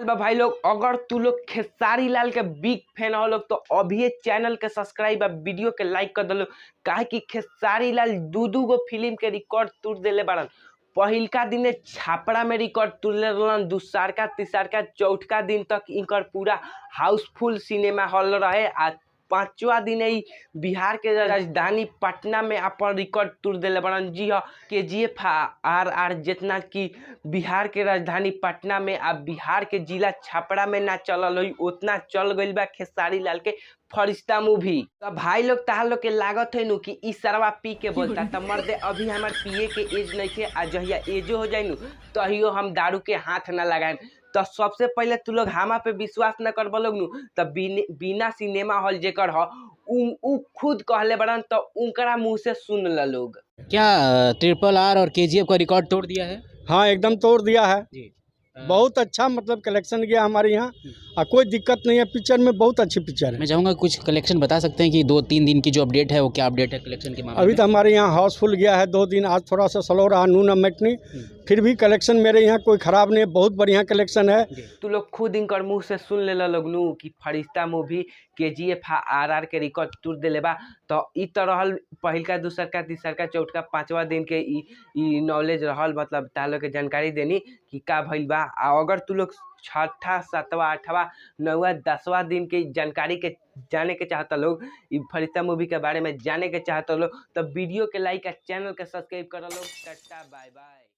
भाई लोग, अगर तू लोग खेसारी लाल के बिग फैन हो लोग तो अभी चैनल के सब्सक्राइब और वीडियो के लाइक कर दो। काहे कि खेसारी लाल दू गो फिल्म के रिकॉर्ड तोड़ देले बारन। पहिलका दिन छापरा में रिकॉर्ड तोड़ले रहलन, दूसरका तीसरका चौथका दिन तक इनकर पूरा हाउसफुल सिनेमा हॉल रहे। आ पांचवा दिन ही बिहार के राजधानी पटना में अपन रिकॉर्ड तोड़ देले बारन। जी हाँ, KGF RR जितना कि बिहार के राजधानी पटना में आ बिहार के जिला छपरा में ना चलल हुई उतना चल गइल बा खेसारी लाल के फरिश्ता मूवी। तो भाई लोग तहां लोग के लागत है नु कि ई सरवा पी के बोलता त मर्दे अभी हमार पिए के एज नहीं के, आ जहिया एजो हो जाए नु तहियो हम दारू के हाथ ना लगाए। तो सबसे पहले तू लोग हमा पे विश्वास न कर लोग नु तो बिना सिनेमा हॉल जेकर ह उ खुद कहले बड़न तो उनकरा मुंह से सुन ल लोग। क्या RRR और KGF का रिकॉर्ड तोड़ दिया है? हाँ, एकदम तोड़ दिया है जी। बहुत अच्छा मतलब कलेक्शन गया हमारे यहाँ और कोई दिक्कत नहीं है। पिक्चर में बहुत अच्छी पिक्चर है। मैं चाहूँगा कुछ कलेक्शन बता सकते हैं कि 2-3 दिन की जो अपडेट है वो क्या अपडेट है कलेक्शन के मामले अभी में? तो हमारे यहाँ हाउसफुल गया है 2 दिन। आज थोड़ा सा स्लो रहा नून मैटनी, फिर भी कलेक्शन मेरे यहाँ कोई ख़राब नहीं है, बहुत बढ़िया कलेक्शन है। तू लोग खुद इनकर मुंह से सुन ले लोग नु कि फरिश्ता मूवी KGF RR के रिकॉर्ड तोड़ देले बा। तो ई तो रहल पहिलका दूसरका तीसरका चौथका पांचवा दिन के ई नॉलेज रहल, मतलब ता लोग के जानकारी देनी कि का भइल बा। आ अगर तू लोग छठा सातवां आठवां नौवां 10वां दिन के जानकारी के जाने के चाहता लोग, ई फरिश्ता मूवी के बारे में जाने के चाहता लोग, तो वीडियो के लाइक और चैनल के सब्सक्राइब कर लोग। Tata bye by.